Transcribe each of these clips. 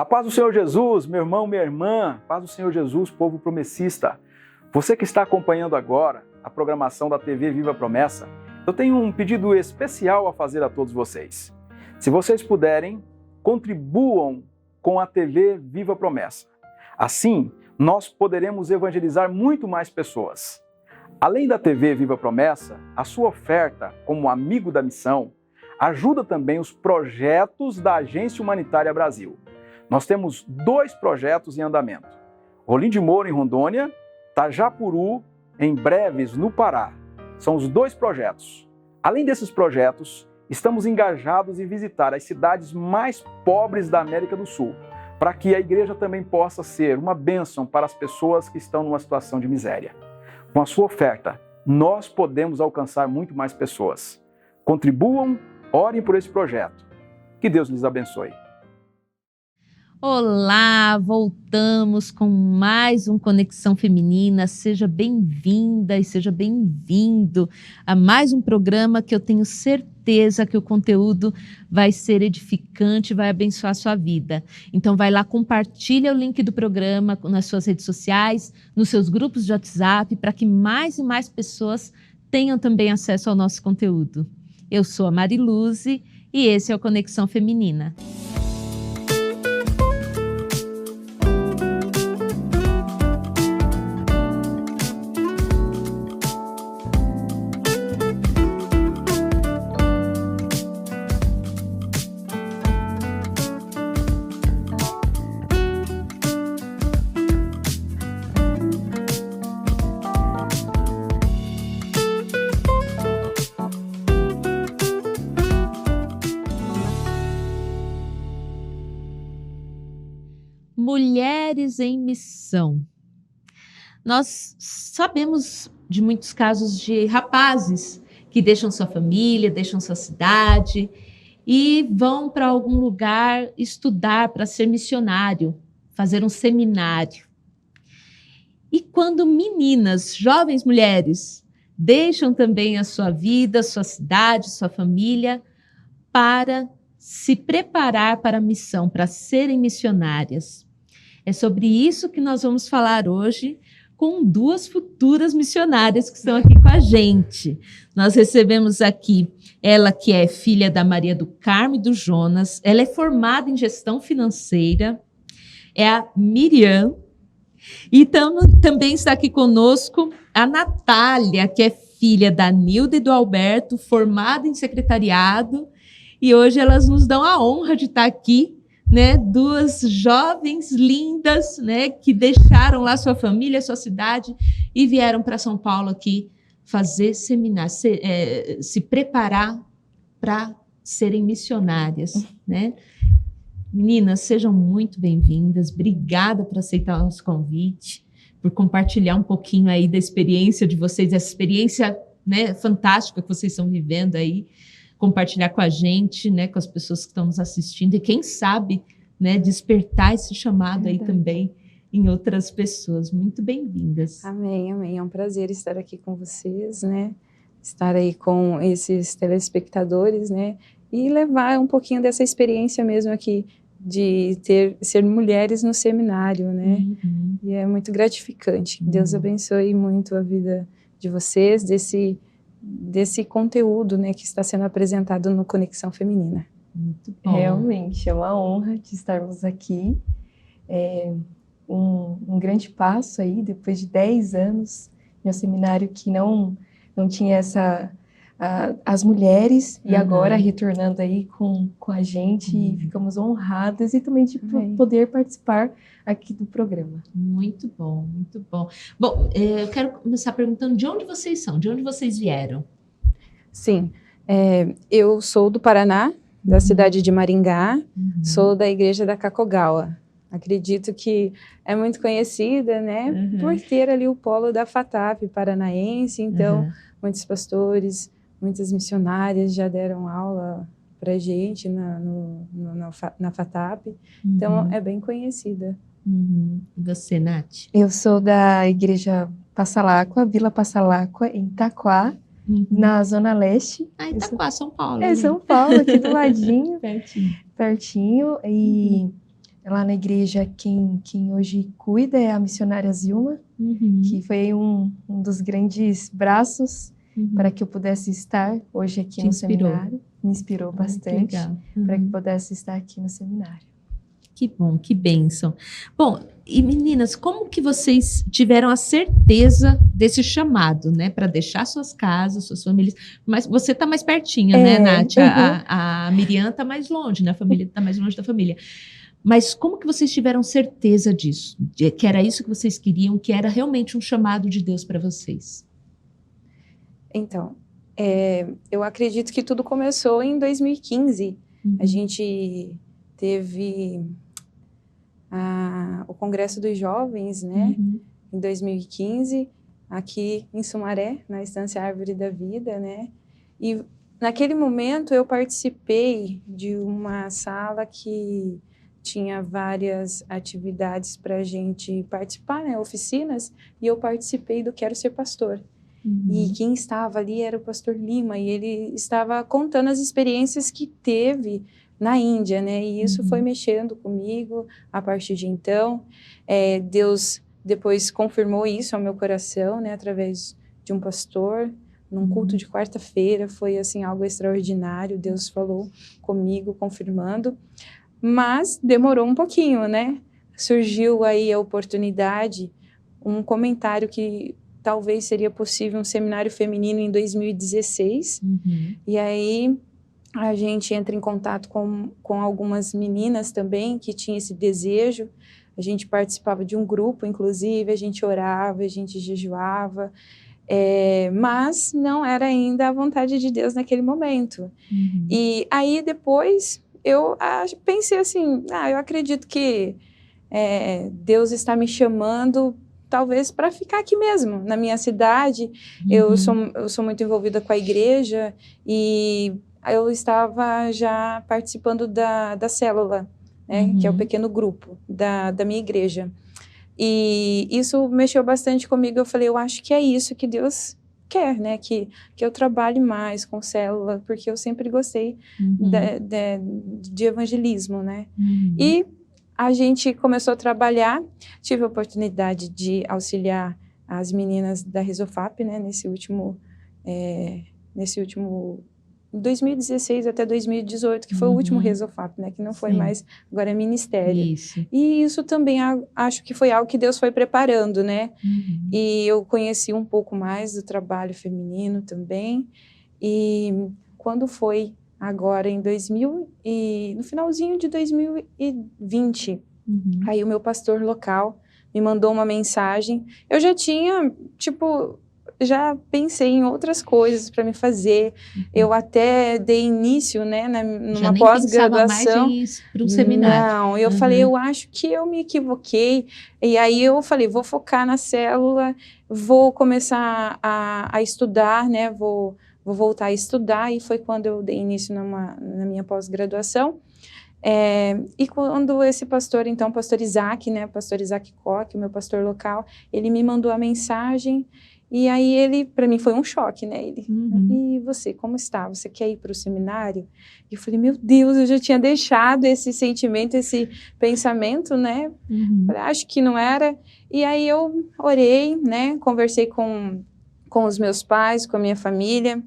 A paz do Senhor Jesus, meu irmão, minha irmã, paz do Senhor Jesus, povo promessista. Você que está acompanhando agora a programação da TV Viva Promessa, eu tenho um pedido especial a fazer a todos vocês. Se vocês puderem, contribuam com a TV Viva Promessa. Assim, nós poderemos evangelizar muito mais pessoas. Além da TV Viva Promessa, a sua oferta como amigo da missão ajuda também os projetos da Agência Humanitária Brasil. Nós temos 2 projetos em andamento. Rolim de Moura, em Rondônia, Tajapuru, em Breves, no Pará. São os 2 projetos. Além desses projetos, estamos engajados em visitar as cidades mais pobres da América do Sul, para que a igreja também possa ser uma bênção para as pessoas que estão numa situação de miséria. Com a sua oferta, nós podemos alcançar muito mais pessoas. Contribuam, orem por esse projeto. Que Deus lhes abençoe. Olá, voltamos com mais um Conexão Feminina. Seja bem-vinda e seja bem-vindo a mais um programa que eu tenho certeza que o conteúdo vai ser edificante, vai abençoar a sua vida. Então vai lá, compartilha o link do programa nas suas redes sociais, nos seus grupos de WhatsApp, para que mais e mais pessoas tenham também acesso ao nosso conteúdo. Eu sou a Mariluze e esse é o Conexão Feminina. Mulheres em missão. Nós sabemos de muitos casos de rapazes que deixam sua família, deixam sua cidade e vão para algum lugar estudar para ser missionário, fazer um seminário. E quando meninas, jovens mulheres, deixam também a sua vida, sua cidade, sua família para se preparar para a missão, para serem missionárias. É sobre isso que nós vamos falar hoje com 2 futuras missionárias que estão aqui com a gente. Nós recebemos aqui ela que é filha da Maria do Carmo e do Jonas, ela é formada em gestão financeira, é a Miriam, e também está aqui conosco a Natália, que é filha da Nilda e do Alberto, formada em secretariado, e hoje elas nos dão a honra de estar aqui, né, 2 jovens lindas, né, que deixaram lá sua família, sua cidade e vieram para São Paulo aqui fazer seminário, se preparar para serem missionárias, né? Meninas, sejam muito bem-vindas. Obrigada por aceitar o nosso convite, por compartilhar um pouquinho aí da experiência de vocês, essa experiência, né, fantástica que vocês estão vivendo aí. Compartilhar com a gente, né, com as pessoas que estão nos assistindo e quem sabe, né, despertar esse chamado aí também em outras pessoas. Muito bem-vindas. Amém, amém. É um prazer estar aqui com vocês, né, estar aí com esses telespectadores, né, e levar um pouquinho dessa experiência mesmo aqui de ser mulheres no seminário, né, e é muito gratificante. Deus abençoe muito a vida de vocês, desse conteúdo, né, que está sendo apresentado no Conexão Feminina. Muito bom. Realmente, é uma honra de estarmos aqui. É um grande passo aí, depois de 10 anos, em um seminário que não tinha as mulheres, e agora retornando aí com a gente, e ficamos honradas e também de poder participar aqui do programa. Muito bom, muito bom. Bom, eu quero começar perguntando de onde vocês são, de onde vocês vieram? Sim, eu sou do Paraná, da cidade de Maringá, sou da Igreja da Cacogaua. Acredito que é muito conhecida, né, por ter ali o polo da FATAP paranaense, então muitos pastores, muitas missionárias já deram aula para a gente na FATAP, então é bem conhecida. E você, Nath? Eu sou da Igreja Passalacqua, Vila Passalacqua, em Itaquá, na Zona Leste. Itaquá, São Paulo. É São Paulo, aqui do ladinho. Pertinho. Pertinho. E lá na igreja, quem hoje cuida é a missionária Zilma, que foi um dos grandes braços para que eu pudesse estar hoje aqui no seminário. Me inspirou bastante para que pudesse estar aqui no seminário. Que bom, que bênção. Bom, e meninas, como que vocês tiveram a certeza desse chamado, né? Para deixar suas casas, suas famílias. Mas você está mais pertinho, né, Nath? A Miriam está mais longe, né? A família está mais longe da família. Mas como que vocês tiveram certeza disso? Que era isso que vocês queriam, que era realmente um chamado de Deus para vocês? Então, eu acredito que tudo começou em 2015. A gente teve o Congresso dos Jovens, né? Em 2015, aqui em Sumaré, na Estância Árvore da Vida, né? E naquele momento eu participei de uma sala que tinha várias atividades para a gente participar, né? Oficinas, e eu participei do Quero Ser Pastor. E quem estava ali era o pastor Lima, e ele estava contando as experiências que teve na Índia, né? E isso foi mexendo comigo a partir de então. Deus depois confirmou isso ao meu coração, né? Através de um pastor, num culto de quarta-feira. Foi, assim, algo extraordinário. Deus falou comigo, confirmando. Mas demorou um pouquinho, né? Surgiu aí a oportunidade, um comentário que talvez seria possível um seminário feminino em 2016. E aí a gente entra em contato com algumas meninas também que tinham esse desejo. A gente participava de um grupo, inclusive, a gente orava, a gente jejuava, mas não era ainda a vontade de Deus naquele momento. E aí depois eu pensei assim, eu acredito que Deus está me chamando talvez para ficar aqui mesmo, na minha cidade. Eu sou muito envolvida com a igreja e eu estava já participando da célula, né, que é o pequeno grupo da minha igreja. E isso mexeu bastante comigo. Eu falei, eu acho que é isso que Deus quer, né, que eu trabalhe mais com célula, porque eu sempre gostei de evangelismo, né. E a gente começou a trabalhar, tive a oportunidade de auxiliar as meninas da Risofap, né, nesse último 2016 até 2018, que foi o último Risofap, né, que não foi mais, agora é ministério. Isso. E isso também acho que foi algo que Deus foi preparando, né, e eu conheci um pouco mais do trabalho feminino também, e quando foi agora no finalzinho de 2020, aí o meu pastor local me mandou uma mensagem. Eu já tinha, já pensei em outras coisas para me fazer. Eu até dei início, né, numa pós-graduação. Para um seminário. Não, eu falei, eu acho que eu me equivoquei. E aí eu falei, vou focar na célula, vou começar a estudar, né, vou voltar a estudar, e foi quando eu dei início na minha pós-graduação. E quando esse pastor, então, pastor Isaac, né, pastor Isaac Koch, o meu pastor local, ele me mandou a mensagem, e aí ele, para mim, foi um choque, né, ele, e você, como está? Você quer ir para o seminário? E eu falei, meu Deus, eu já tinha deixado esse sentimento, esse pensamento, né, falei, acho que não era, e aí eu orei, né, conversei com os meus pais, com a minha família.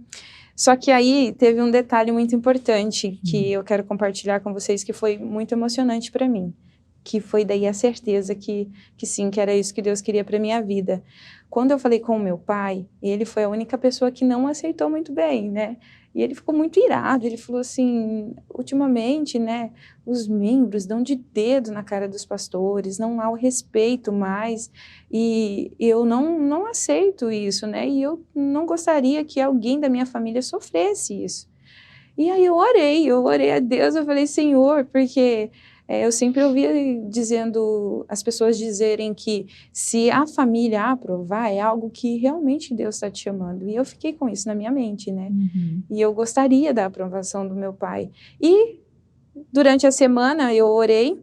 Só que aí teve um detalhe muito importante que eu quero compartilhar com vocês, que foi muito emocionante para mim, que foi daí a certeza que sim, que era isso que Deus queria para minha vida. Quando eu falei com o meu pai, ele foi a única pessoa que não aceitou muito bem, né? E ele ficou muito irado, ele falou assim, ultimamente, né, os membros dão de dedo na cara dos pastores, não há o respeito mais, e eu não aceito isso, né, e eu não gostaria que alguém da minha família sofresse isso. E aí eu orei a Deus, eu falei, Senhor, porque eu sempre ouvia as pessoas dizerem que se a família aprovar, é algo que realmente Deus está te chamando. E eu fiquei com isso na minha mente, né? E eu gostaria da aprovação do meu pai. E durante a semana eu orei,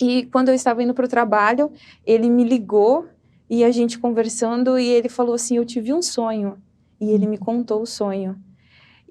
e quando eu estava indo para o trabalho, ele me ligou, e a gente conversando, e ele falou assim, eu tive um sonho. E ele me contou o sonho.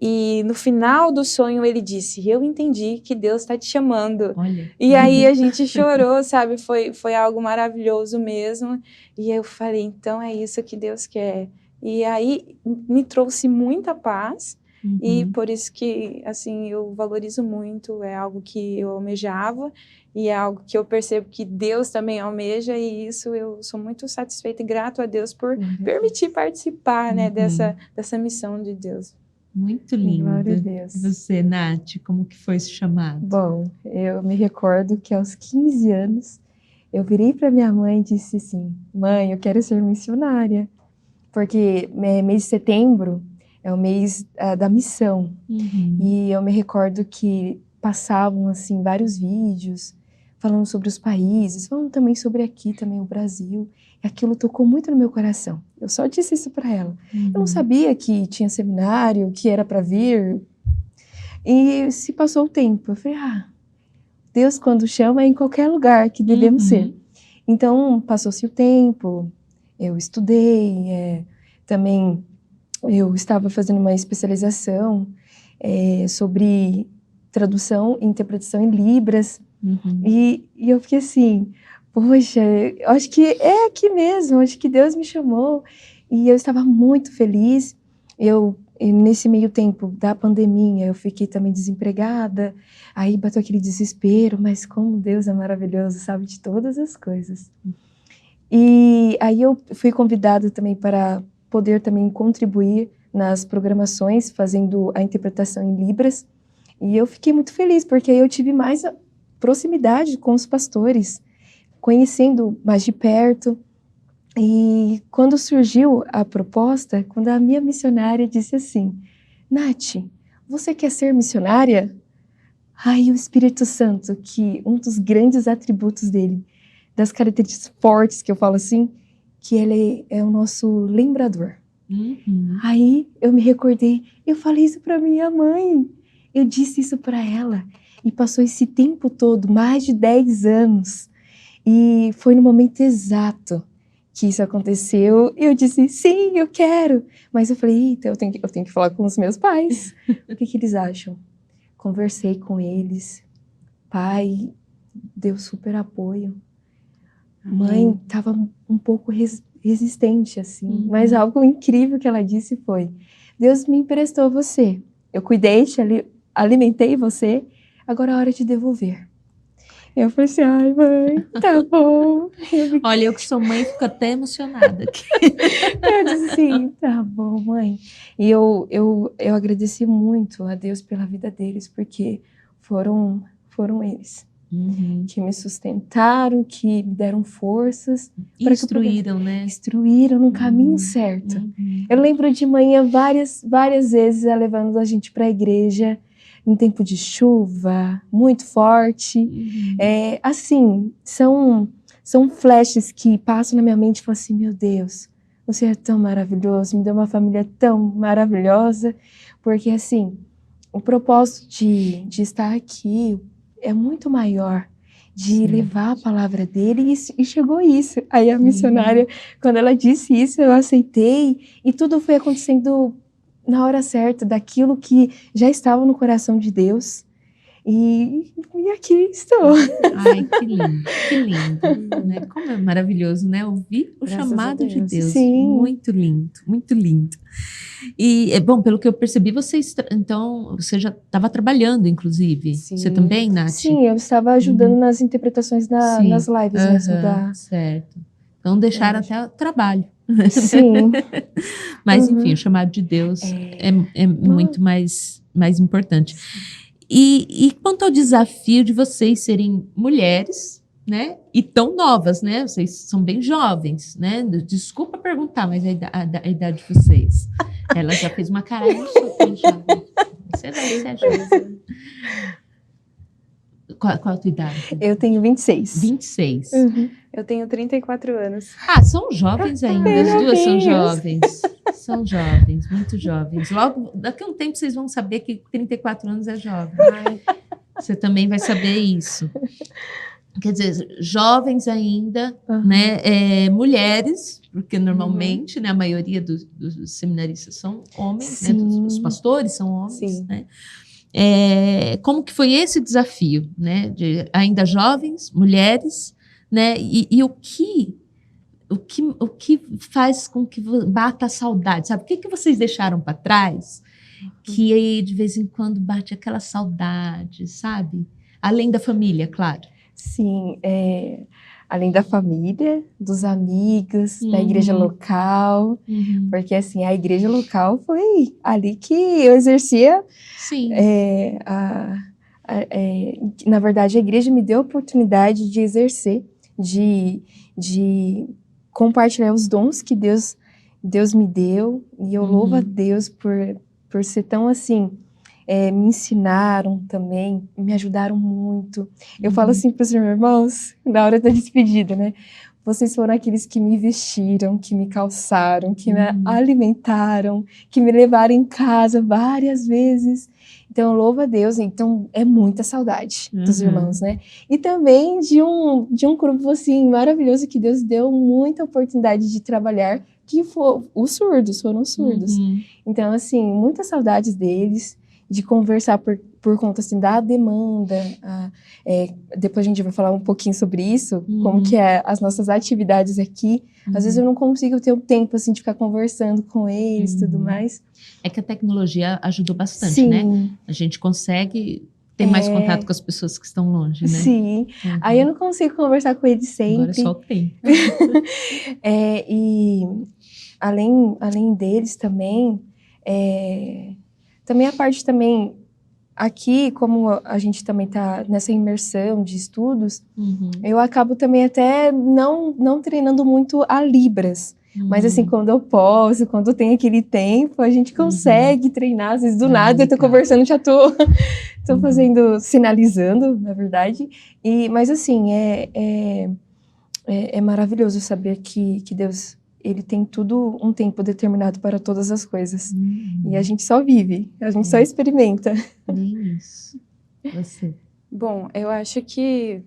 E no final do sonho ele disse, eu entendi que Deus está te chamando. Olha. E aí a gente chorou, sabe? Foi algo maravilhoso mesmo. E eu falei, então é isso que Deus quer. E aí me trouxe muita paz. E por isso que, assim, eu valorizo muito, é algo que eu almejava e é algo que eu percebo que Deus também almeja, e isso eu sou muito satisfeita e grato a Deus por permitir participar, né, dessa missão de Deus. Muito lindo. Glória a Deus. E você, Nath, como que foi esse chamado? Bom, eu me recordo que aos 15 anos, eu virei para minha mãe e disse assim, mãe, eu quero ser missionária, porque mês de setembro é o mês da missão. E eu me recordo que passavam, assim, vários vídeos falando sobre os países, falando também sobre aqui, também o Brasil. E aquilo tocou muito no meu coração. Eu só disse isso para ela. Eu não sabia que tinha seminário, que era para vir. E se passou o tempo. Eu falei, Deus quando chama é em qualquer lugar que devemos ser. Então, passou-se o tempo, eu estudei, também eu estava fazendo uma especialização sobre tradução e interpretação em Libras. E eu fiquei assim, poxa, eu acho que é aqui mesmo, acho que Deus me chamou. E eu estava muito feliz. Nesse meio tempo da pandemia, eu fiquei também desempregada. Aí bateu aquele desespero, mas como Deus é maravilhoso, sabe de todas as coisas. E aí eu fui convidada também para poder também contribuir nas programações, fazendo a interpretação em Libras. E eu fiquei muito feliz, porque aí eu tive mais proximidade com os pastores, conhecendo mais de perto. E quando surgiu a proposta, quando a minha missionária disse assim, Nath, você quer ser missionária? Aí o Espírito Santo, que um dos grandes atributos dele, das características fortes que eu falo assim, que ele é o nosso lembrador. Aí eu me recordei, eu falei isso para minha mãe, eu disse isso para ela, e passou esse tempo todo, mais de 10 anos, e foi no momento exato que isso aconteceu, e eu disse, sim, eu quero, mas eu falei, eita, eu tenho que falar com os meus pais, o que eles acham? Conversei com eles, pai deu super apoio, mãe estava um pouco resistente, assim, mas algo incrível que ela disse foi, Deus me emprestou você, eu cuidei, alimentei você, agora é hora de devolver. Eu falei assim, ai mãe, tá bom. Olha, eu que sou mãe, fico até emocionada aqui. Eu disse assim, tá bom, mãe. E eu agradeci muito a Deus pela vida deles, porque foram eles que me sustentaram, que me deram forças. Instruíram, né? Instruíram no caminho certo. Eu lembro de manhã várias vezes ela levando a gente para a igreja, em tempo de chuva, muito forte. Assim, são flashes que passam na minha mente e falam assim, meu Deus, você é tão maravilhoso, me deu uma família tão maravilhosa, porque assim, o propósito de estar aqui é muito maior, de levar a palavra dele, e chegou isso. Aí a missionária, quando ela disse isso, eu aceitei, e tudo foi acontecendo na hora certa, daquilo que já estava no coração de Deus. E aqui estou. Ai, que lindo, né? Como é maravilhoso, né? Ouvir o Graças chamado a Deus. de Deus. Sim. Muito lindo, muito lindo. E, bom, pelo que eu percebi, você já estava trabalhando, inclusive. Sim. Você também, Nath? Sim, eu estava ajudando nas interpretações nas lives mesmo. Certo. Então, deixaram até o trabalho. Sim. Mas, enfim, o chamado de Deus é muito mais importante. E quanto ao desafio de vocês serem mulheres, né? E tão novas, né? Vocês são bem jovens, né? Desculpa perguntar, mas a idade de vocês. Ela já fez uma cara, eu sou tão jovem. Você vai ser jovem. Qual a tua idade? Eu tenho 26. 26. Eu tenho 34 anos. Ah, são jovens ainda. As duas são jovens. São jovens, muito jovens. Logo, daqui a um tempo vocês vão saber que 34 anos é jovem. Você também vai saber isso. quer dizer, jovens ainda, Aham. né, mulheres, porque normalmente, né, a maioria dos seminaristas são homens, né, Sim. os pastores são homens, Sim. né? Como que foi esse desafio, né, de ainda jovens, mulheres, né, e o que faz com que bata a saudade, sabe? O que vocês deixaram para trás que aí de vez em quando bate aquela saudade, sabe? Além da família, claro. Sim, além da família, dos amigos, da igreja local, porque assim, a igreja local foi ali que eu exercia, Sim. Na verdade, a igreja me deu a oportunidade de exercer, de compartilhar os dons que Deus me deu, e eu louvo a Deus por ser tão assim. Me ensinaram também, me ajudaram muito. Eu falo assim para os meus irmãos, na hora da despedida, né? Vocês foram aqueles que me vestiram, que me calçaram, que me alimentaram, que me levaram em casa várias vezes. Então, eu louvo a Deus. Então, é muita saudade dos irmãos, né? E também de um grupo, assim, maravilhoso que Deus deu muita oportunidade de trabalhar, que foram os surdos. Então, assim, muitas saudades deles, de conversar por conta, assim, da demanda. Depois a gente vai falar um pouquinho sobre isso, como que é as nossas atividades aqui. Às vezes eu não consigo ter o tempo, assim, de ficar conversando com eles e tudo mais. É que a tecnologia ajudou bastante, Sim. né? A gente consegue ter mais contato com as pessoas que estão longe, né? Sim. Aí eu não consigo conversar com eles sempre. Agora é só o tempo. E além deles também, também a parte também, aqui, como a gente também está nessa imersão de estudos, eu acabo também até não treinando muito a Libras. Mas assim, quando eu posso, quando tem aquele tempo, a gente consegue treinar. Às vezes do nada eu tô conversando, já tô fazendo, sinalizando, na verdade. Mas assim, é maravilhoso saber que Deus, ele tem tudo um tempo determinado para todas as coisas. E a gente só vive, a gente só experimenta. Isso. Você. Bom, eu acho que,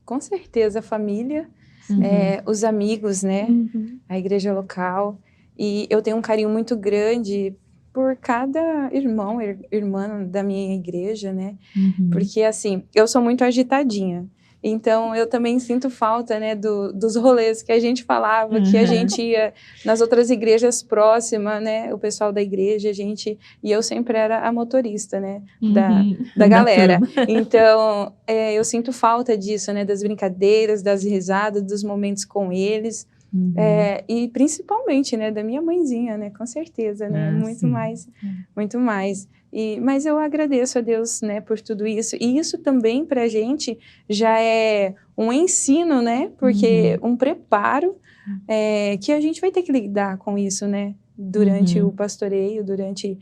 com certeza, a família, os amigos, né? A igreja local. E eu tenho um carinho muito grande por cada irmã da minha igreja, né? Porque, assim, eu sou muito agitadinha. Então, eu também sinto falta, né, dos rolês que a gente falava, que a gente ia nas outras igrejas próximas, né, o pessoal da igreja, e eu sempre era a motorista, né, da galera. Então, eu sinto falta disso, né, das brincadeiras, das risadas, dos momentos com eles, e principalmente, né, da minha mãezinha, né, com certeza, né, muito mais. Mas eu agradeço a Deus, né, por tudo isso. E isso também para a gente já é um ensino, né? Porque um preparo que a gente vai ter que lidar com isso, né? Durante o pastoreio, durante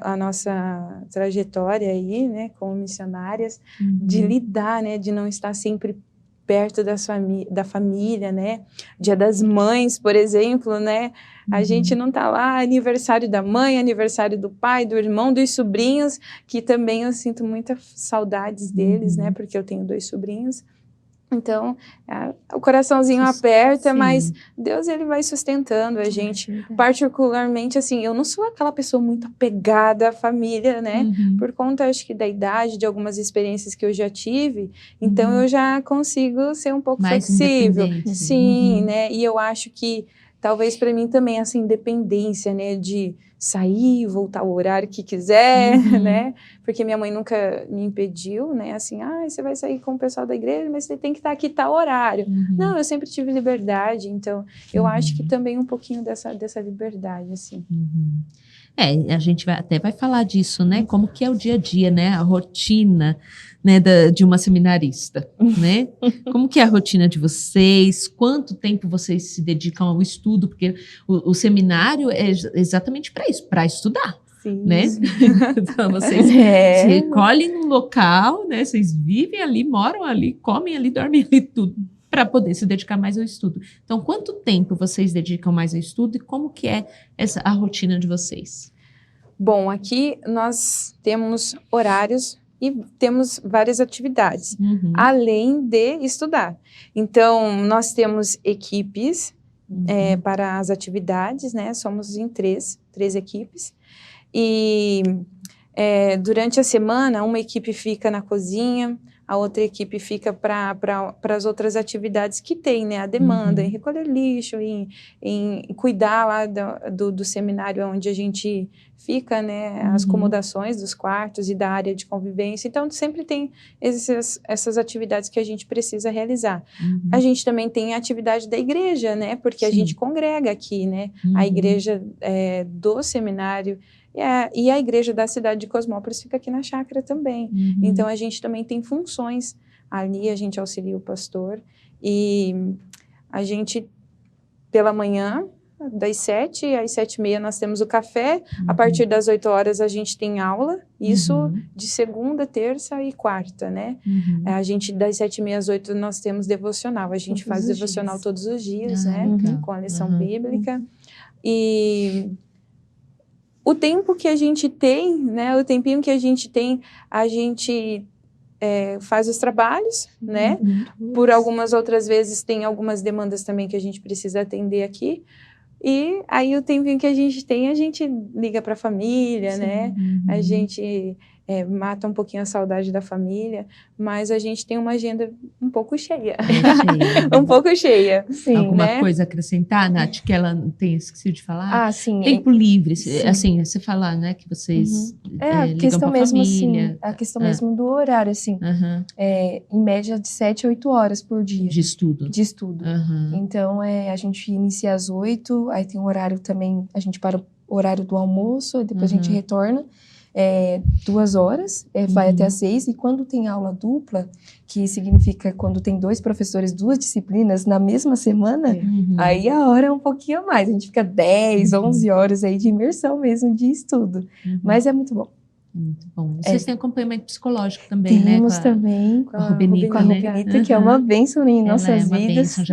a nossa trajetória aí, né? Como missionárias, de lidar, né? De não estar sempre perto da família, né? Dia das Mães, por exemplo, né? A gente não tá lá, aniversário da mãe, aniversário do pai, do irmão, dos sobrinhos, que também eu sinto muitas saudades deles, né? Porque eu tenho 2 sobrinhos. Então, o coraçãozinho aperta, mas Deus, ele vai sustentando a gente. Particularmente, assim, eu não sou aquela pessoa muito apegada à família, né? Por conta, acho que, da idade, de algumas experiências que eu já tive. Então, eu já consigo ser um pouco mais flexível. Independente. Sim, né? E eu acho que, talvez para mim também, essa independência, né? De sair, voltar ao horário que quiser, né? Porque minha mãe nunca me impediu, né? Assim, você vai sair com o pessoal da igreja, mas você tem que estar aqui tal horário. Não, eu sempre tive liberdade, então eu acho que também um pouquinho dessa liberdade, assim. A gente até vai falar disso, né? Como que é o dia a dia, né? A rotina, né, de uma seminarista, né? Como que é a rotina de vocês? Quanto tempo vocês se dedicam ao estudo? Porque o seminário é exatamente para isso, para estudar. Sim. Né? Então, vocês se recolhem num local, né? Vocês vivem ali, moram ali, comem ali, dormem ali, tudo, para poder se dedicar mais ao estudo. Então, quanto tempo vocês dedicam mais ao estudo e como que é a rotina de vocês? Bom, aqui nós temos horários e temos várias atividades, além de estudar. Então, nós temos equipes para as atividades, né? Somos em três equipes. E durante a semana, uma equipe fica na cozinha, a outra equipe fica para as outras atividades que tem, né? A demanda em recolher lixo, em cuidar lá do seminário onde a gente fica, né? As acomodações dos quartos e da área de convivência. Então, sempre tem essas atividades que a gente precisa realizar. A gente também tem a atividade da igreja, né? Porque a gente congrega aqui, né? A igreja do seminário e a igreja da cidade de Cosmópolis fica aqui na chácara também. Então, a gente também tem funções. Ali a gente auxilia o pastor e a gente, pela manhã, das 7 às 7h30 nós temos o café, a partir das 8 horas a gente tem aula, isso de segunda, terça e quarta, né? A gente, das 7h30 às 8 nós temos devocional, a gente faz devocional todos os dias, né? Com a lição bíblica. E o tempo que a gente tem, né? O tempinho que a gente tem, a gente faz os trabalhos, né? Por algumas outras vezes tem algumas demandas também que a gente precisa atender aqui. E aí o tempinho que a gente tem, a gente liga para a família, né? A gente mata um pouquinho a saudade da família, mas a gente tem uma agenda um pouco cheia. Um pouco cheia. Sim, alguma né? coisa a acrescentar, Nath, que ela não tenha esquecido de falar? Sim. Tempo livre, assim, você falar, né, que vocês a ligam questão pra mesmo família. assim, a questão mesmo do horário, assim, em média de 7 a 8 horas por dia. De estudo. De estudo. Então, a gente inicia às 8, aí tem um horário também, a gente para o horário do almoço, e depois a gente retorna. 2 horas, vai até às 6, e quando tem aula dupla, que significa quando tem 2 professores, 2 disciplinas na mesma semana, aí a hora é um pouquinho a mais, a gente fica 10, 11 horas aí de imersão mesmo, de estudo, mas é muito bom. Muito bom. Vocês têm acompanhamento psicológico também, né? Temos também com a Rubenita, né? Que é uma bênção em nossas vidas. Uma bênção,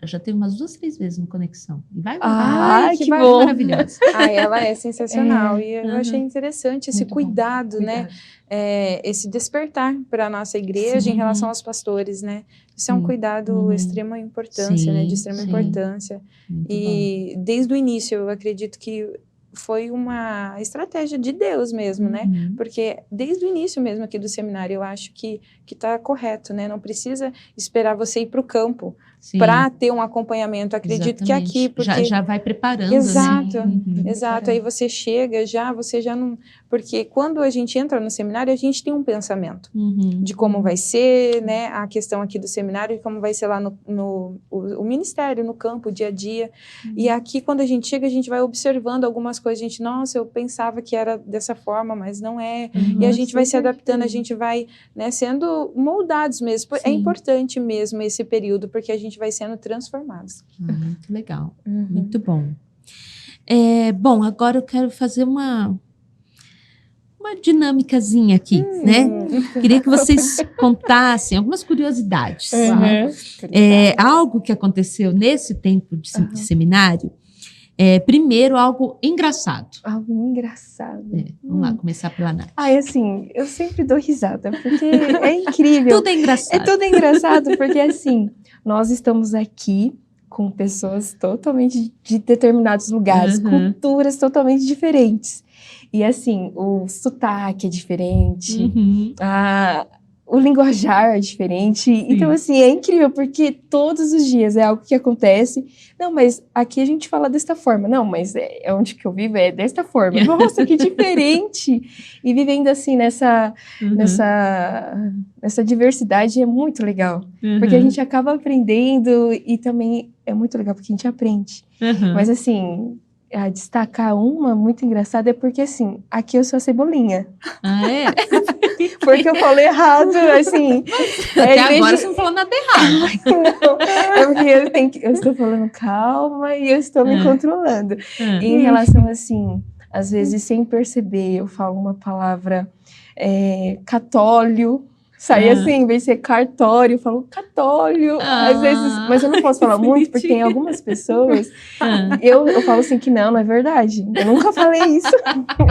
já teve umas 2, 3 vezes no Conexão. E vai que bom. Maravilhosa. Ela é sensacional. E eu achei interessante esse cuidado, né? Esse despertar para a nossa igreja em relação aos pastores, né? Isso é um cuidado de extrema importância, né? De extrema importância. Muito e bom. Desde o início, eu acredito que foi uma estratégia de Deus mesmo, né? Porque desde o início mesmo aqui do seminário, eu acho que está correto, né? Não precisa esperar você ir para o campo para ter um acompanhamento. Acredito que aqui... Porque... Já vai preparando, exato, né? Exato. Aí você chega, você já não... Porque quando a gente entra no seminário, a gente tem um pensamento de como vai ser, né? A questão aqui do seminário, de como vai ser lá no ministério, no campo, o dia a dia. E aqui, quando a gente chega, a gente vai observando algumas coisas. A gente, nossa, eu pensava que era dessa forma, mas não é. E a gente vai se adaptando, a gente vai, né, sendo moldados mesmo. É importante mesmo esse período, porque a gente vai sendo transformados. Muito legal. Muito bom. Bom, agora eu quero fazer uma dinâmicazinha aqui, né? Queria que vocês contassem algumas curiosidades. Algo que aconteceu nesse tempo de seminário. Primeiro, algo engraçado. Algo engraçado. Vamos lá, começar pela Nath. Assim, eu sempre dou risada, porque é incrível. Tudo é engraçado. É tudo engraçado, porque assim, nós estamos aqui com pessoas totalmente de determinados lugares, culturas totalmente diferentes. E assim, o sotaque é diferente, o linguajar é diferente. Então, assim, é incrível, porque todos os dias é algo que acontece. Não, mas aqui a gente fala desta forma. Não, mas onde que eu vivo é desta forma. Nossa, que diferente! E vivendo assim nessa diversidade é muito legal. Porque a gente acaba aprendendo e também é muito legal porque a gente aprende. Mas assim... A destacar uma muito engraçada é porque, assim, aqui eu sou a Cebolinha. Porque eu falei errado, assim... Até agora você não falou nada errado. Não, é porque eu estou falando calma e eu estou me controlando. E em relação, assim, às vezes, sem perceber, eu falo uma palavra católio, Sai assim, em vez de ser cartório, eu falo cartório. Às vezes, mas eu não posso falar muito, porque tem algumas pessoas. Eu falo assim que não é verdade. Eu nunca falei isso.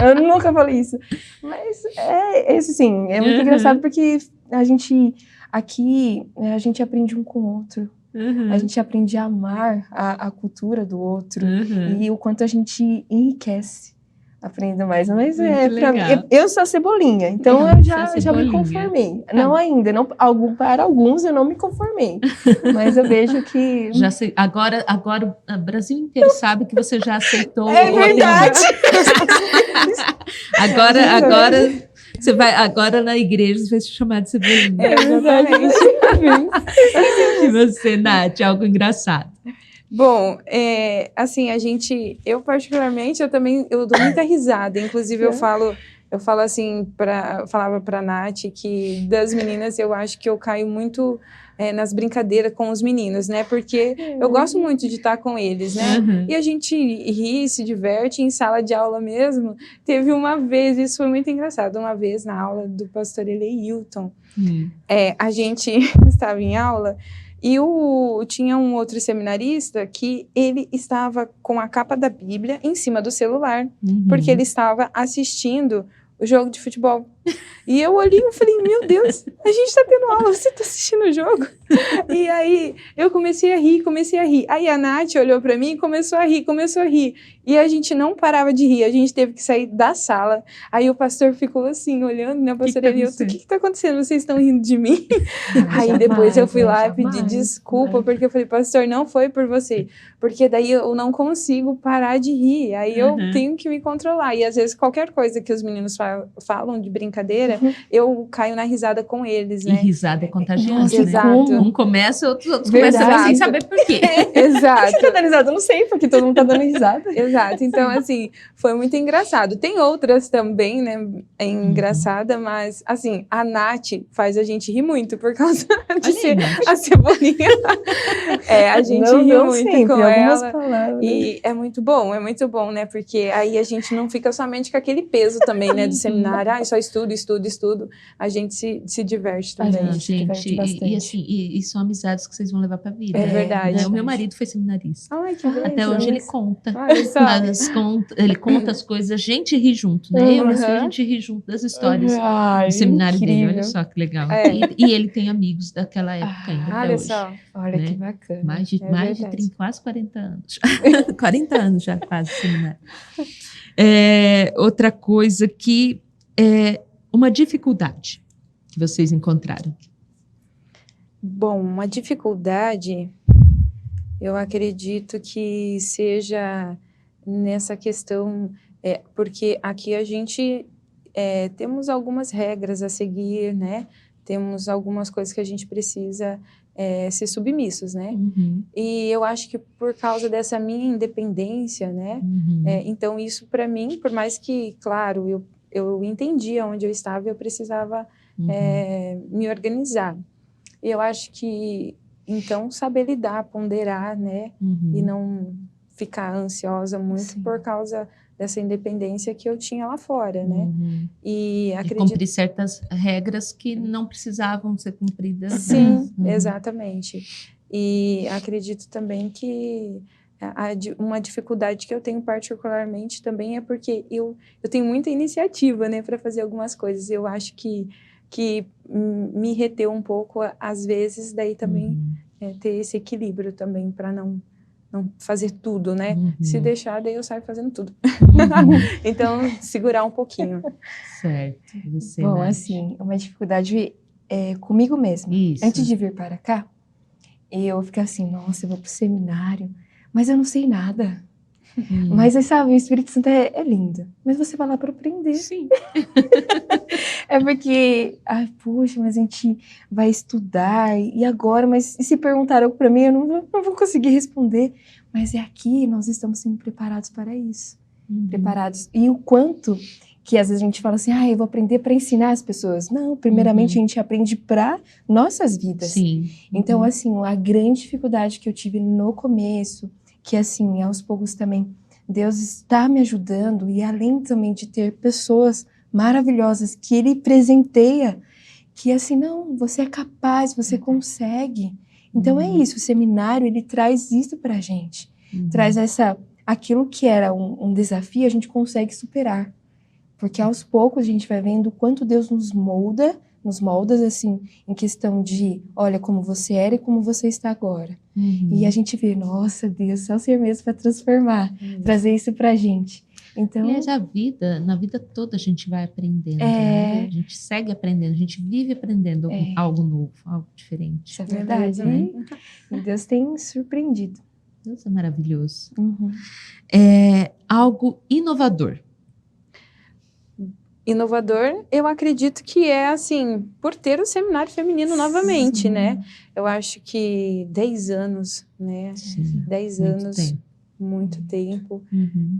Eu nunca falei isso. Mas é isso sim, é muito engraçado porque a gente aqui, a gente aprende um com o outro. A gente aprende a amar a cultura do outro e o quanto a gente enriquece. Aprendo mais, mas pra mim, eu sou a cebolinha, então eu já me conformei. Não ainda, não, para alguns eu não me conformei, mas eu vejo que... Já sei, agora o Brasil inteiro sabe que você já aceitou. É verdade! Agora você vai, agora na igreja você vai se chamar de cebolinha. Exatamente. E você, Nath, algo engraçado. Bom, assim, eu particularmente, eu dou muita risada, inclusive eu falo assim, falava pra Nath que das meninas eu acho que eu caio muito nas brincadeiras com os meninos, né, porque eu gosto muito de estar com eles, né, e a gente ri, se diverte em sala de aula mesmo. Teve uma vez, isso foi muito engraçado, uma vez na aula do pastor Eleilton, a gente estava em aula. E tinha um outro seminarista que ele estava com a capa da Bíblia em cima do celular, porque ele estava assistindo o jogo de futebol. E eu olhei e falei, meu Deus, a gente está tendo aula, você está assistindo o jogo? E aí eu comecei a rir. Aí a Nath olhou para mim e começou a rir. E a gente não parava de rir, a gente teve que sair da sala. Aí o pastor ficou assim, olhando, né, pastor Elielton, o que está acontecendo? Vocês estão rindo de mim? Aí depois eu fui lá e pedi desculpa, porque eu falei, pastor, não foi por você, porque daí eu não consigo parar de rir, aí eu tenho que me controlar. E às vezes qualquer coisa que os meninos falam de brincadeira, eu caio na risada com eles, né? E risada é contagiosa, né? Exato. Um começa, outros começam sem saber por quê. Exato. Você tá dando risada? Eu não sei, porque todo mundo tá dando risada. Exato, então assim, foi muito engraçado. Tem outras também, né, engraçada, mas assim, a Nath faz a gente rir muito por causa de ser a cebolinha. A gente ri muito sempre, com ela. Palavras. E é muito bom, né, porque aí a gente não fica somente com aquele peso também, né, do seminário, só estudo. A gente se diverte também. E são amizades que vocês vão levar pra vida. É verdade. Né? O meu marido foi seminarista. Ai, que beleza. Até hoje ele conta. Ele conta as coisas, a gente ri junto, né? Eu e a gente ri junto das histórias do seminário dele. Olha só que legal. E ele tem amigos daquela época ainda. Olha só. Olha, né? Que bacana. Mais de 30, quase 40 anos. 40 anos já quase seminário. Outra coisa que uma dificuldade que vocês encontraram. Bom, uma dificuldade, eu acredito que seja nessa questão, porque aqui a gente temos algumas regras a seguir, né? Temos algumas coisas que a gente precisa ser submissos, né? E eu acho que por causa dessa minha independência, né? Então isso para mim, por mais que, claro, eu entendia onde eu estava, eu precisava me organizar. E eu acho que, então, saber lidar, ponderar, né? E não ficar ansiosa muito por causa dessa independência que eu tinha lá fora, né? E cumprir certas regras que não precisavam ser cumpridas. Sim, exatamente. E acredito também que uma dificuldade que eu tenho particularmente também é porque eu tenho muita iniciativa, né, para fazer algumas coisas. Eu acho que me reteu um pouco, às vezes, daí também ter esse equilíbrio também para não fazer tudo, né? Se deixar, daí eu saio fazendo tudo. Então, segurar um pouquinho. Certo. Bom, assim, uma dificuldade comigo mesma. Isso. Antes de vir para cá, eu ficava assim, nossa, eu vou pro seminário, mas eu não sei nada. Mas, sabe, o Espírito Santo é lindo. Mas você vai lá para aprender. Sim. É porque, poxa, mas a gente vai estudar, e agora? Mas e se perguntar algo para mim, eu não vou conseguir responder. Mas é aqui, nós estamos sendo preparados para isso. Preparados. E o quanto que às vezes a gente fala assim, eu vou aprender para ensinar as pessoas. Não, primeiramente a gente aprende para nossas vidas. Sim. Então, assim, a grande dificuldade que eu tive no começo, que assim, aos poucos também, Deus está me ajudando, e além também de ter pessoas maravilhosas que Ele presenteia, que assim, não, você é capaz, você consegue. Então é isso, o seminário, ele traz isso pra gente. Traz aquilo que era um desafio, a gente consegue superar. Porque aos poucos a gente vai vendo o quanto Deus nos molda, assim, em questão de, olha como você era e como você está agora. E a gente vê, nossa, Deus, só o Senhor mesmo para transformar, trazer isso pra gente. Então, na vida toda a gente vai aprendendo, né? A gente segue aprendendo, a gente vive aprendendo algo novo, algo diferente. Isso é verdade, né? E Deus tem surpreendido. Deus é maravilhoso. Algo inovador. Inovador, eu acredito que é assim, por ter o seminário feminino novamente, né? Eu acho que 10 anos, né? Sim, 10 anos, muito tempo.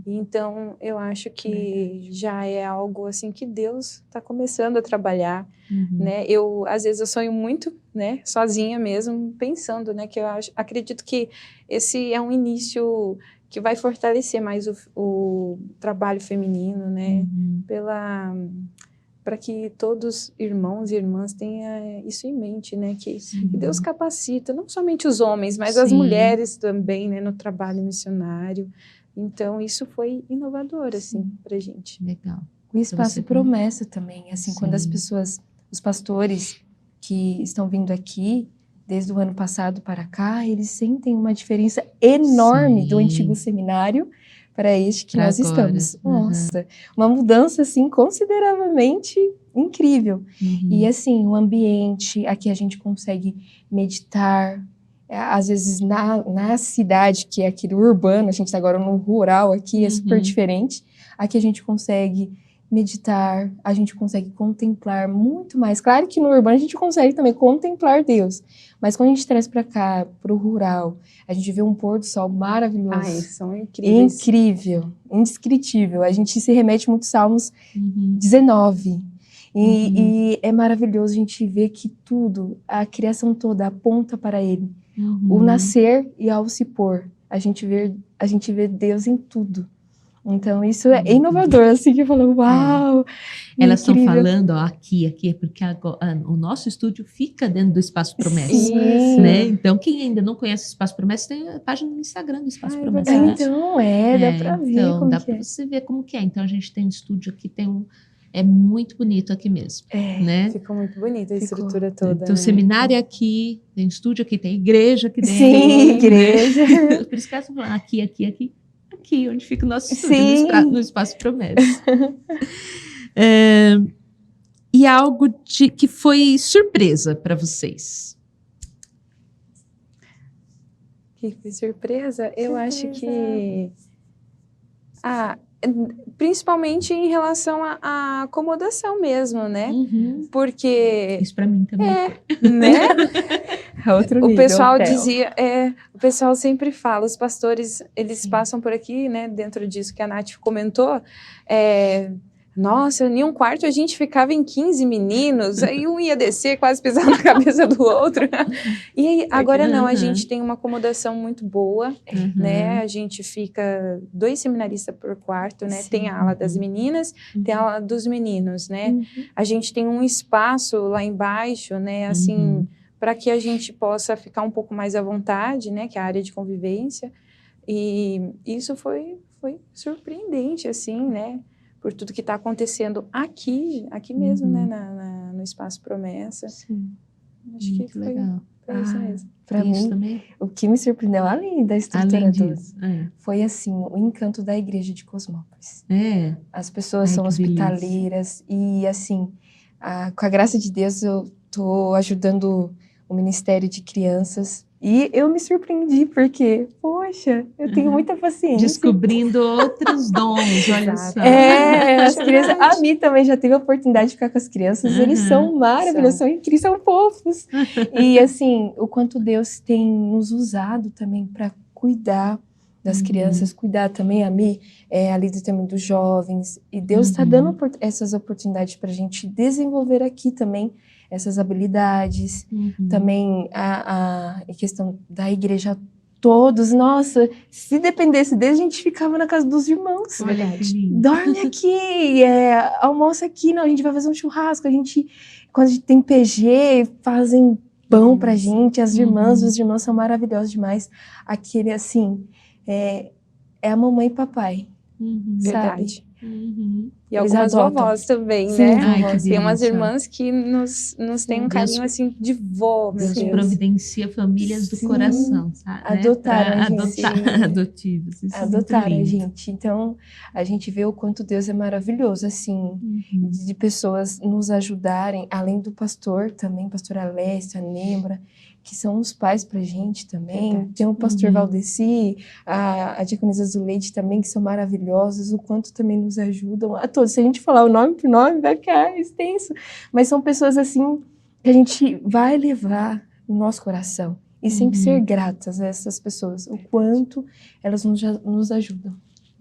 Então, eu acho que já é algo assim que Deus está começando a trabalhar, né? Às vezes eu sonho muito, né? Sozinha mesmo, pensando, né? Que eu acredito que esse é um início que vai fortalecer mais o trabalho feminino, né? Para que todos irmãos e irmãs tenham isso em mente, né? Que Deus capacita não somente os homens, mas as mulheres também, né? No trabalho missionário. Então, isso foi inovador, assim, pra gente. Legal. O espaço promessa também, assim, quando as pessoas, os pastores que estão vindo aqui, desde o ano passado para cá, eles sentem uma diferença enorme do antigo seminário para este que nós estamos. Nossa, uma mudança, assim, consideravelmente incrível. E, assim, o ambiente, aqui a gente consegue meditar, às vezes na cidade, que é aquele urbano, a gente está agora no rural aqui, é super diferente. Aqui a gente consegue meditar, a gente consegue contemplar muito mais. Claro que no urbano a gente consegue também contemplar Deus, mas quando a gente traz para cá, para o rural, a gente vê um pôr do sol maravilhoso. Ai, são incríveis. Incrível, indescritível. A gente se remete muito a Salmos 19. E é maravilhoso a gente ver que tudo, a criação toda aponta para Ele. O nascer e ao se pôr, a gente vê Deus em tudo. Então, isso é inovador, assim, que falou, uau! Elas estão falando, ó, aqui, porque agora, o nosso estúdio fica dentro do Espaço Promessa, né? Então, quem ainda não conhece o Espaço Promessa, tem a página no Instagram do Espaço Promessa. Então, dá pra ver como dá pra você ver como que é. Então, a gente tem um estúdio aqui, é muito bonito aqui mesmo, né? Ficou muito bonita a estrutura toda. Então, o seminário é aqui, tem estúdio aqui, tem igreja aqui dentro. Sim, igreja. Por isso que elas estão falando aqui, onde fica o nosso estúdio, no Espaço Promessa. E algo que foi surpresa para vocês? Que foi surpresa? Eu acho que... principalmente em relação à acomodação mesmo, né? Porque... Isso para mim também. Né? Outro nível, o pessoal hotel. dizia, o pessoal sempre fala, os pastores, eles passam por aqui, né, dentro disso que a Nath comentou, nossa, em um quarto a gente ficava em 15 meninos, aí um ia descer, quase pisando na cabeça do outro. E aí, agora não, a gente tem uma acomodação muito boa, né? A gente fica 2 seminaristas por quarto, né? Tem a ala das meninas, tem a ala dos meninos, né? A gente tem um espaço lá embaixo, né? Assim, para que a gente possa ficar um pouco mais à vontade, né? Que é a área de convivência. E isso foi surpreendente, assim, né? Por tudo que está acontecendo aqui mesmo, né, no Espaço Promessa. Sim. Acho que foi legal. Isso mesmo. Para mim, também? o que me surpreendeu, além da estrutura toda, foi assim, o encanto da igreja de Cosmópolis. As pessoas são hospitaleiras e assim, com a graça de Deus eu estou ajudando o Ministério de Crianças. E eu me surpreendi, porque, poxa, eu tenho muita paciência. Descobrindo outros dons, olha só. As crianças, a Mi também já teve a oportunidade de ficar com as crianças, eles são maravilhosos, são incríveis, são fofos. E assim, o quanto Deus tem nos usado também para cuidar das crianças, cuidar também, a Mi, a líder também dos jovens. E Deus está dando essas oportunidades para a gente desenvolver aqui também essas habilidades, também a questão da igreja todos. Nossa, se dependesse deles, a gente ficava na casa dos irmãos. Olha que lindo. Dorme aqui, almoça aqui, não, a gente vai fazer um churrasco. Quando a gente tem PG, fazem pão pra gente, as irmãs, os irmãos são maravilhosos demais. Aquele, assim, é a mamãe e papai, Verdade. sabe? E Eles algumas adotam. vovós também, Sim, né? Ai, que Tem umas delícia. irmãs que nos têm um Deus- carinho assim de vó, meu Deus Deus. providencia famílias do Sim. coração, sabe? Adotaram Pra a gente. adotar, adotivos. Isso Adotaram é a muito lindo. gente. Então, a gente vê o quanto Deus é maravilhoso, assim, Uhum. de pessoas nos ajudarem, além do pastor também, pastor Alessio, a Nembra, que são os pais pra gente também. Verdade. Tem o pastor Uhum. Valdeci, a diaconisa Zuleide também, que são maravilhosos, o quanto também nos ajudam a todos. Se a gente falar o nome por nome, vai ficar extenso. Mas são pessoas, assim, que a gente vai levar no nosso coração. E sempre Uhum. ser gratas a essas pessoas, o quanto elas nos ajudam.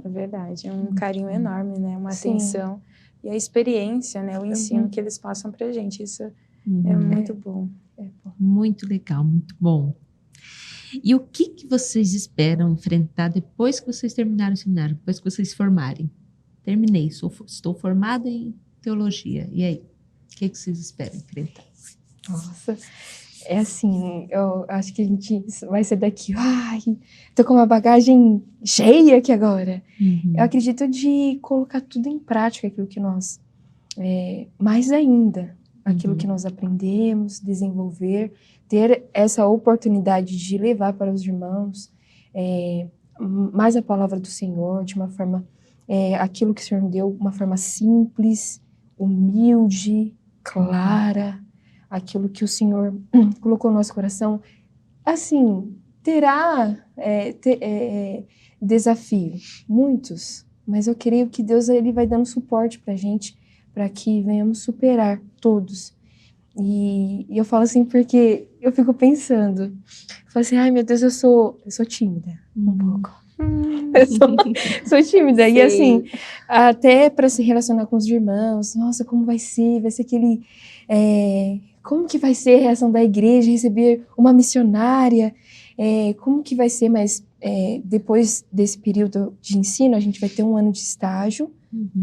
É verdade, é um carinho enorme, né? Uma Sim. atenção. E a experiência, né? O ensino Uhum. que eles passam pra gente. Isso é Uhum. muito bom. Muito legal, muito bom. E o que vocês esperam enfrentar depois que vocês terminarem o seminário, depois que vocês formarem? Terminei, estou formada em teologia. E aí? O que vocês esperam enfrentar? Nossa, é assim, eu acho que a gente vai ser daqui, ai, tô com uma bagagem cheia aqui agora. Uhum. Eu acredito de colocar tudo em prática, aquilo que nós, mais ainda, aquilo Uhum. que nós aprendemos, desenvolver, ter essa oportunidade de levar para os irmãos mais a palavra do Senhor, de uma forma, aquilo que o Senhor deu, uma forma simples, humilde, clara, aquilo que o Senhor colocou no nosso coração. Assim, terá desafio, muitos, mas eu creio que Deus ele vai dando suporte para a gente, para que venhamos superar todos. E eu falo assim porque eu fico pensando, eu falo assim, ai meu Deus, eu sou tímida, um pouco. Eu sou tímida. E Sei. assim, até para se relacionar com os irmãos, nossa, como vai ser? Vai ser aquele... como que vai ser a reação da igreja, receber uma missionária? Como que vai ser? Mas depois desse período de ensino, a gente vai ter um ano de estágio,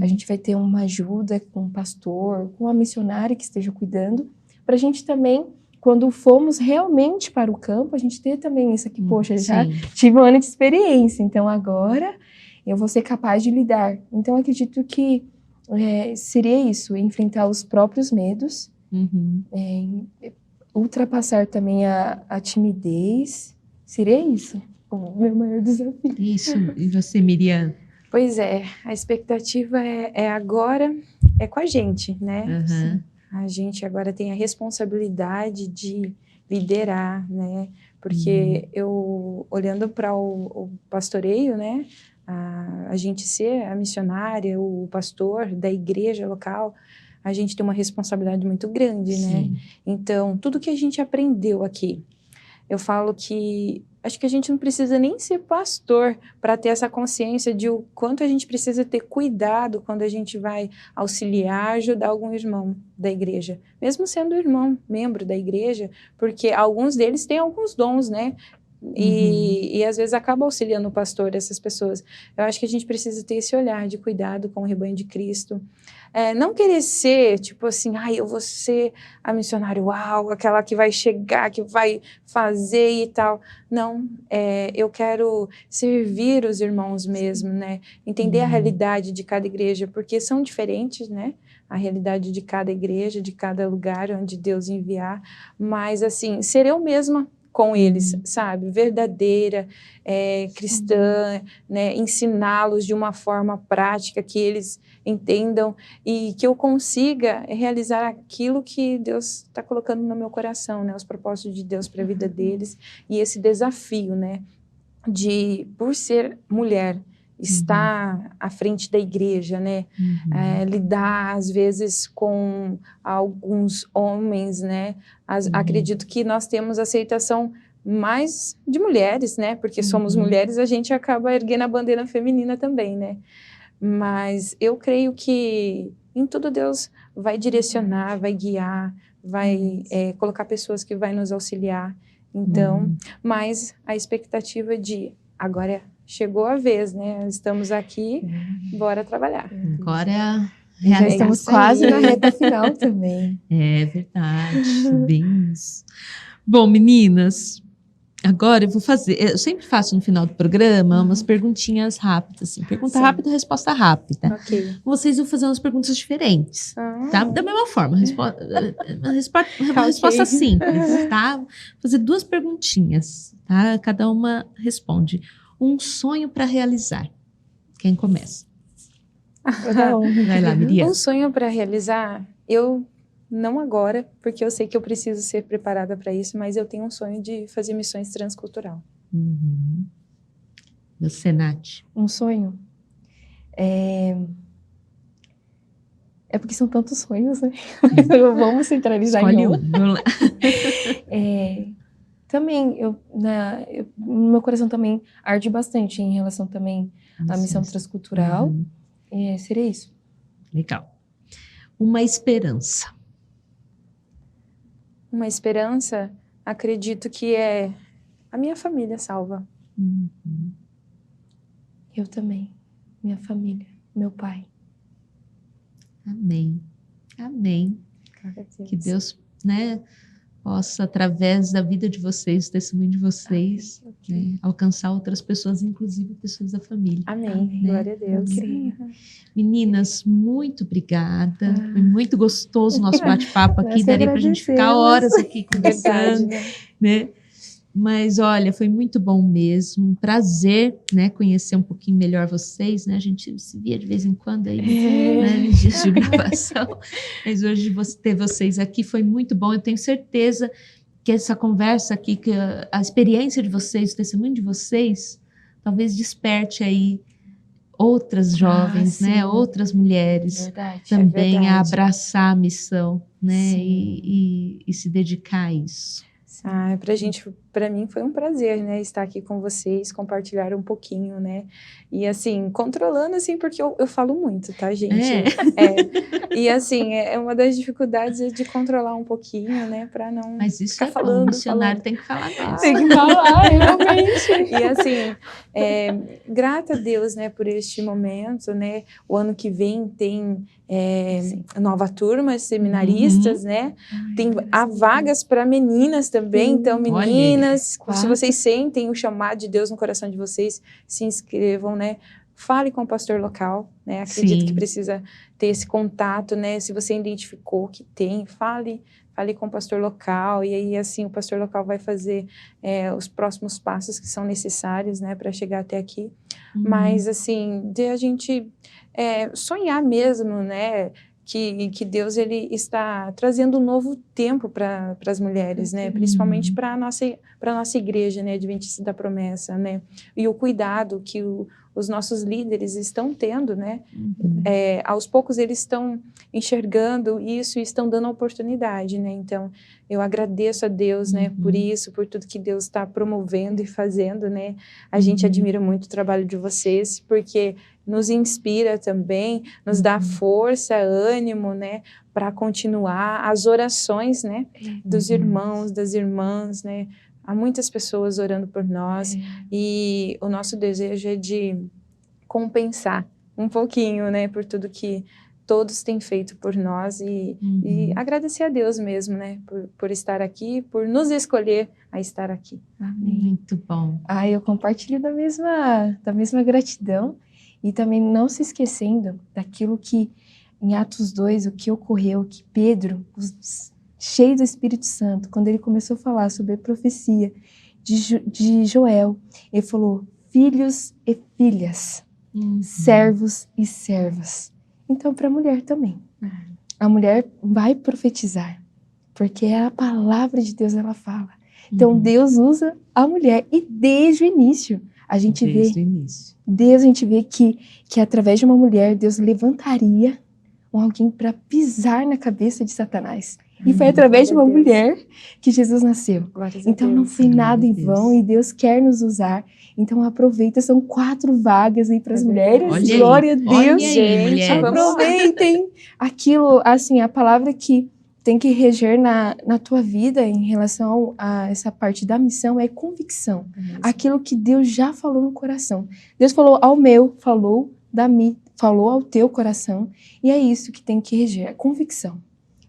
a gente vai ter uma ajuda com um pastor, com uma missionária que esteja cuidando, para a gente também, quando formos realmente para o campo, a gente ter também isso aqui, poxa, já Sim. tive um ano de experiência, então agora eu vou ser capaz de lidar. Então, eu acredito que seria isso, enfrentar os próprios medos, Uhum. ultrapassar também a timidez, seria isso, o meu maior desafio. Isso. E você, Miriam? Pois é, a expectativa agora, é com a gente, né? Uhum. A gente agora tem a responsabilidade de liderar, né? Porque eu, olhando para o pastoreio, né? A gente ser a missionária, o pastor da igreja local, a gente tem uma responsabilidade muito grande, né? Sim. Então, tudo que a gente aprendeu aqui, eu falo que acho que a gente não precisa nem ser pastor para ter essa consciência de o quanto a gente precisa ter cuidado quando a gente vai auxiliar, ajudar algum irmão da igreja, mesmo sendo irmão, membro da igreja, porque alguns deles têm alguns dons, né? E às vezes acaba auxiliando o pastor, essas pessoas. Eu acho que a gente precisa ter esse olhar de cuidado com o rebanho de Cristo. Não querer ser, tipo assim, eu vou ser a missionária, uau, aquela que vai chegar, que vai fazer e tal. Não, eu quero servir os irmãos mesmo, né? Entender a realidade de cada igreja, porque são diferentes, né? A realidade de cada igreja, de cada lugar onde Deus enviar. Mas, assim, ser eu mesma com eles, sabe? Verdadeira, cristã, né? Ensiná-los de uma forma prática, que eles entendam e que eu consiga realizar aquilo que Deus está colocando no meu coração, né? Os propósitos de Deus para a vida deles e esse desafio, né? De, por ser mulher, estar à frente da igreja, né? Lidar, às vezes, com alguns homens, né? Acredito que nós temos aceitação mais de mulheres, né? Porque somos mulheres, a gente acaba erguendo a bandeira feminina também, né? Mas eu creio que em tudo Deus vai direcionar, vai guiar, vai colocar pessoas que vai nos auxiliar. Então, mas a expectativa de agora chegou a vez, né? Estamos aqui, bora trabalhar. Agora Já estamos isso aí. quase na reta final também. É verdade, bem isso. Bom, meninas, agora eu vou fazer. Eu sempre faço no final do programa umas perguntinhas rápidas, assim, pergunta Sim. rápida, resposta rápida. Ok. Vocês vão fazer umas perguntas diferentes, tá? Da mesma forma, uma resposta simples, tá? Vou fazer 2 perguntinhas, tá? Cada uma responde. Um sonho para realizar. Quem começa? Vai lá, Miriam. Um sonho para realizar, eu não agora, porque eu sei que eu preciso ser preparada para isso, mas eu tenho um sonho de fazer missões transcultural. Uhum. Você, Nath. Um sonho. É porque são tantos sonhos, né? Vamos centralizar Escolhe em um. Vamos lá. Também, no meu coração também arde bastante em relação também à missão transcultural. Uhum. Seria isso. Legal. Uma esperança. Uma esperança, acredito que é a minha família salva. Uhum. Eu também. Minha família. Meu pai. Amém. Amém. Glória a Deus. Que Deus, né, possa, através da vida de vocês, do testemunho de vocês, né, alcançar outras pessoas, inclusive pessoas da família. Amém. Amém. Glória a Deus. Eu creio. Meninas, muito obrigada. Foi muito gostoso o nosso bate-papo aqui. Nós Daria pra gente ficar agradecemos. horas aqui Verdade, conversando, né? né? Mas olha, foi muito bom mesmo, um prazer, né, conhecer um pouquinho melhor vocês, né, a gente se via de vez em quando aí, né, nos dias de gravação, mas hoje ter vocês aqui foi muito bom, eu tenho certeza que essa conversa aqui, que a experiência de vocês, o testemunho de vocês, talvez desperte aí outras jovens, sim. né, outras mulheres Verdade. também a verdade. abraçar a missão, né, Sim. e se dedicar a isso. Para mim foi um prazer, né, estar aqui com vocês, compartilhar um pouquinho, né, e assim, controlando assim, porque eu falo muito, tá, gente? E assim, uma das dificuldades é de controlar um pouquinho, né, para não Mas isso ficar é bom, falando, o missionário tem que falar mesmo. Tem que falar, realmente. E assim, grata a Deus, né, por este momento, né, o ano que vem tem nova turma, seminaristas, né, há vagas para meninas também, então meninas, se vocês sentem o chamado de Deus no coração de vocês, se inscrevam, né, fale com o pastor local, né, acredito que precisa ter esse contato, né, se você identificou que tem, fale com o pastor local, e aí assim o pastor local vai fazer os próximos passos que são necessários, né, para chegar até aqui, mas assim, de a gente sonhar mesmo, né, que Deus ele está trazendo um novo tempo para as mulheres, né? Principalmente para a nossa igreja, né? Adventista da Promessa, né? E o cuidado que os nossos líderes estão tendo, né? Aos poucos eles estão enxergando isso e estão dando a oportunidade, né? Então, eu agradeço a Deus, né? Por isso, por tudo que Deus está promovendo e fazendo, né? A gente admira muito o trabalho de vocês, porque nos inspira também, nos dá força, ânimo, né, para continuar as orações, né, dos irmãos, das irmãs, né, há muitas pessoas orando por nós e o nosso desejo é de compensar um pouquinho, né, por tudo que todos têm feito por nós e agradecer a Deus mesmo, né, por estar aqui, por nos escolher a estar aqui. Amém. Muito bom. Eu compartilho da mesma gratidão. E também não se esquecendo daquilo que, em Atos 2, o que ocorreu, que Pedro, cheio do Espírito Santo, quando ele começou a falar sobre a profecia de Joel, ele falou, filhos e filhas, servos e servas. Então, para a mulher também. A mulher vai profetizar, porque é a palavra de Deus, ela fala. Então, Deus usa a mulher, e desde o início, a gente vê que através de uma mulher, Deus levantaria alguém para pisar na cabeça de Satanás. E foi através de uma mulher que Jesus nasceu. Então não foi nada em vão e Deus quer nos usar. Então aproveita, são 4 vagas aí para as mulheres. Olha Glória a Deus. Olha aí, gente, mulheres. Aproveitem aquilo, assim, a palavra que tem que reger na tua vida em relação a essa parte da missão é convicção. Aquilo que Deus já falou no coração. Deus falou ao meu, falou falou ao teu coração, e é isso que tem que reger, a convicção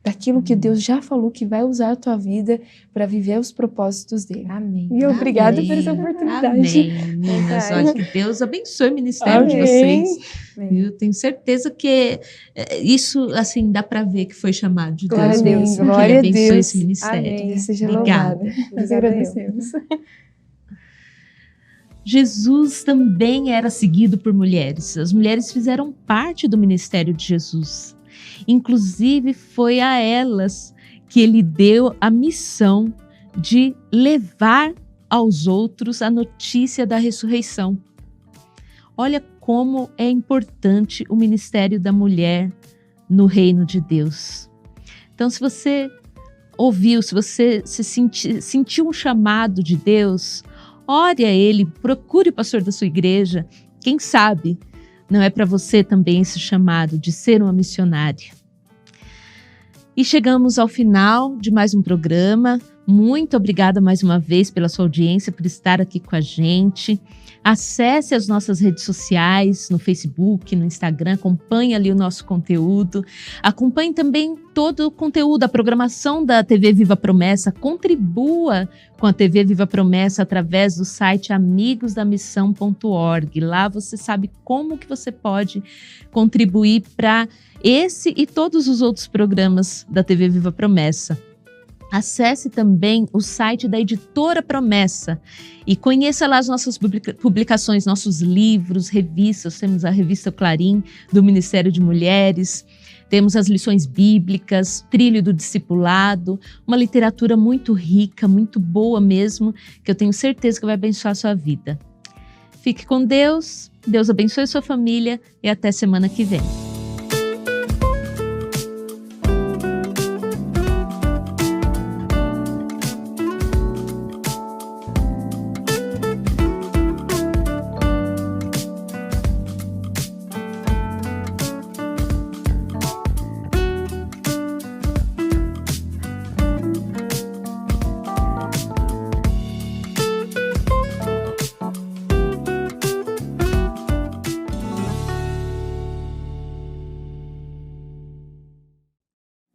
daquilo que Deus já falou que vai usar a tua vida para viver os propósitos dele. Amém. E obrigada por essa oportunidade. Amém, meninas. Olha, que Deus abençoe o ministério de vocês. Eu tenho certeza que isso, assim, dá para ver que foi chamado de Deus. Glória a Deus. Mesmo, Glória que ele a abençoe Deus. esse ministério. Amém. Seja Obrigada. louvado. Nós agradecemos. Jesus também era seguido por mulheres. As mulheres fizeram parte do ministério de Jesus. Inclusive, foi a elas que ele deu a missão de levar aos outros a notícia da ressurreição. Olha como é importante o ministério da mulher no reino de Deus. Então, se você ouviu, se você sentiu um chamado de Deus, ore a Ele, procure o pastor da sua igreja. Quem sabe não é para você também esse chamado de ser uma missionária. E chegamos ao final de mais um programa. Muito obrigada mais uma vez pela sua audiência, por estar aqui com a gente. Acesse as nossas redes sociais, no Facebook, no Instagram, acompanhe ali o nosso conteúdo. Acompanhe também todo o conteúdo, a programação da TV Viva Promessa. Contribua com a TV Viva Promessa através do site amigosdamissão.org. Lá você sabe como que você pode contribuir para esse e todos os outros programas da TV Viva Promessa. Acesse também o site da Editora Promessa e conheça lá as nossas publicações, nossos livros, revistas. Temos a revista Clarim, do Ministério de Mulheres, temos as lições bíblicas, Trilho do Discipulado, uma literatura muito rica, muito boa mesmo, que eu tenho certeza que vai abençoar a sua vida. Fique com Deus, Deus abençoe a sua família e até semana que vem.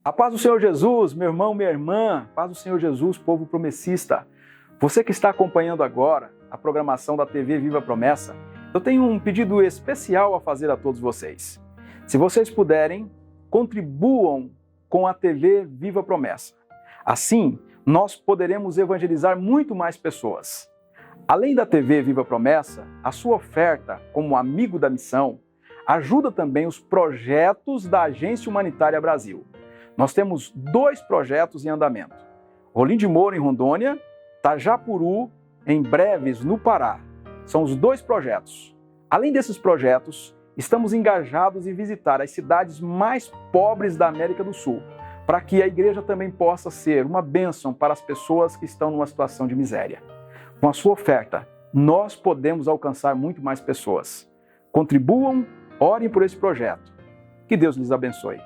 A paz do Senhor Jesus, meu irmão, minha irmã, paz do Senhor Jesus, povo promessista. Você que está acompanhando agora a programação da TV Viva Promessa, eu tenho um pedido especial a fazer a todos vocês. Se vocês puderem, contribuam com a TV Viva Promessa. Assim, nós poderemos evangelizar muito mais pessoas. Além da TV Viva Promessa, a sua oferta como amigo da missão ajuda também os projetos da Agência Humanitária Brasil. Nós temos 2 projetos em andamento. Rolim de Moura, em Rondônia, Tajapuru, em Breves, no Pará. São os 2 projetos. Além desses projetos, estamos engajados em visitar as cidades mais pobres da América do Sul, para que a igreja também possa ser uma bênção para as pessoas que estão numa situação de miséria. Com a sua oferta, nós podemos alcançar muito mais pessoas. Contribuam, orem por esse projeto. Que Deus lhes abençoe.